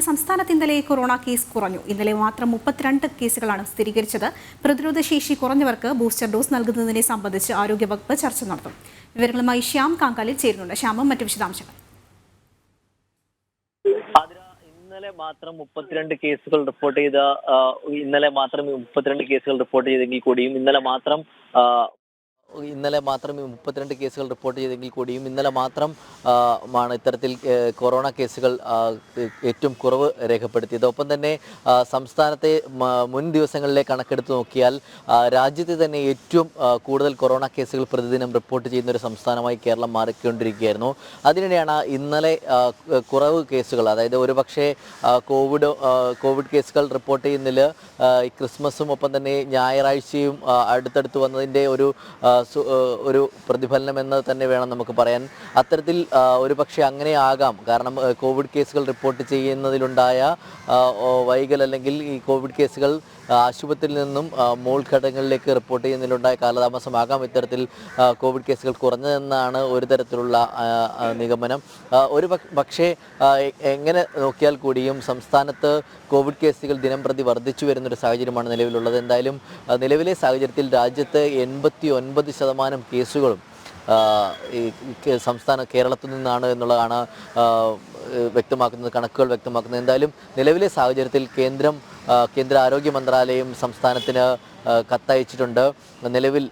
സംസ്ഥാനത്ത് ഇന്നലെ corona case കുറഞ്ഞു. ഇന്നലെ മാത്രം 32 കേസുകളാണ് സ്ഥിരീകരിച്ചത്. പ്രതിരോധശേഷി കുറഞ്ഞവർക്ക് ബൂസ്റ്റർ ഡോസ് നൽകുന്നതിനെ സംബന്ധിച്ച് ആരോഗ്യവകുപ്പ് ചർച്ച നടത്തും. വിവരങ്ങളുമായി ശ്യാം കാങ്കാലിൽ ചേരുന്നുണ്ട്. ശ്യാമും മറ്റു വിശദാംശങ്ങൾ. ഇന്നലെ മാത്രം 32 കേസുകൾ റിപ്പോർട്ട് ചെയ്തെങ്കിൽ കൂടിയും ഇന്നലെ മാത്രം 32 കേസുകൾ റിപ്പോർട്ട് ചെയ്തെങ്കിൽ കൂടിയും ഇന്നലെ മാത്രം ആണ് ഇത്തരത്തിൽ കൊറോണ കേസുകൾ ഏറ്റവും കുറവ് രേഖപ്പെടുത്തിയത്. ഒപ്പം തന്നെ സംസ്ഥാനത്തെ മുൻ ദിവസങ്ങളിലെ കണക്കെടുത്ത് നോക്കിയാൽ രാജ്യത്തെ തന്നെ ഏറ്റവും കൂടുതൽ കൊറോണ കേസുകൾ പ്രതിദിനം റിപ്പോർട്ട് ചെയ്യുന്ന ഒരു സംസ്ഥാനമായി കേരളം മാറിക്കൊണ്ടിരിക്കുകയായിരുന്നു. അതിനിടെയാണ് ഇന്നലെ കുറവ് കേസുകൾ, അതായത് ഒരുപക്ഷെ കോവിഡ് കേസുകൾ റിപ്പോർട്ട് ചെയ്യുന്നതിൽ ക്രിസ്മസും ഒപ്പം തന്നെ ഞായറാഴ്ചയും അടുത്തടുത്ത് വന്നതിൻ്റെ ഒരു പ്രതിഫലനം എന്ന് തന്നെ വേണം നമുക്ക് പറയാൻ. അത്തരത്തിൽ ഒരുപക്ഷെ അങ്ങനെ ആകാം. കാരണം കോവിഡ് കേസുകൾ റിപ്പോർട്ട് ചെയ്യുന്നതിലുണ്ടായ വൈകൽ, അല്ലെങ്കിൽ ഈ കോവിഡ് കേസുകൾ ആശുപത്രിയിൽ നിന്നും മോൾ ഘടകങ്ങളിലേക്ക് റിപ്പോർട്ട് ചെയ്യുന്നതിലുണ്ടായ കാലതാമസമാകാം ഇത്തരത്തിൽ കോവിഡ് കേസുകൾ കുറഞ്ഞതെന്നാണ് ഒരു തരത്തിലുള്ള നിഗമനം. പക്ഷേ എങ്ങനെ നോക്കിയാൽ കൂടിയും സംസ്ഥാനത്ത് കോവിഡ് കേസുകൾ ദിനം പ്രതി വർദ്ധിച്ചു വരുന്നൊരു സാഹചര്യമാണ് നിലവിലുള്ളത്. എന്തായാലും നിലവിലെ സാഹചര്യത്തിൽ രാജ്യത്ത് 89% കേസുകളും കേരളത്തിൽ നിന്നാണ് എന്നുള്ളതാണ് വ്യക്തമാക്കുന്നത്, കണക്കുകൾ വ്യക്തമാക്കുന്നത്. എന്തായാലും നിലവിലെ സാഹചര്യത്തിൽ കേന്ദ്ര ആരോഗ്യ മന്ത്രാലയം സംസ്ഥാനത്തിന് കത്തയച്ചിട്ടുണ്ട്. നിലവിൽ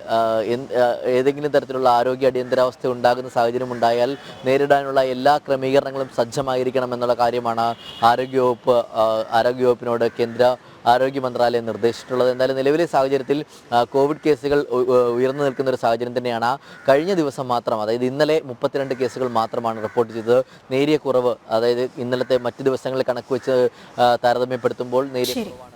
ഏതെങ്കിലും തരത്തിലുള്ള ആരോഗ്യ അടിയന്തരാവസ്ഥ ഉണ്ടാകുന്ന സാഹചര്യം ഉണ്ടായാൽ നേരിടാനുള്ള എല്ലാ ക്രമീകരണങ്ങളും സജ്ജമായിരിക്കണം എന്നുള്ള കാര്യമാണ് ആരോഗ്യവകുപ്പിനോട് കേന്ദ്ര ആരോഗ്യ മന്ത്രാലയം നിർദ്ദേശിച്ചിട്ടുള്ളത്. എന്തായാലും നിലവിലെ സാഹചര്യത്തിൽ കോവിഡ് കേസുകൾ ഉയർന്നു നിൽക്കുന്ന ഒരു സാഹചര്യം തന്നെയാണ്. കഴിഞ്ഞ ദിവസം മാത്രം, അതായത് ഇന്നലെ 32 കേസുകൾ മാത്രമാണ് റിപ്പോർട്ട് ചെയ്തത്. നേരിയ കുറവ്, അതായത് ഇന്നലത്തെ മറ്റ് ദിവസങ്ങളിൽ കണക്ക് വെച്ച് താരതമ്യപ്പെടുത്തുമ്പോൾ നേരിയ കുറവാണ്.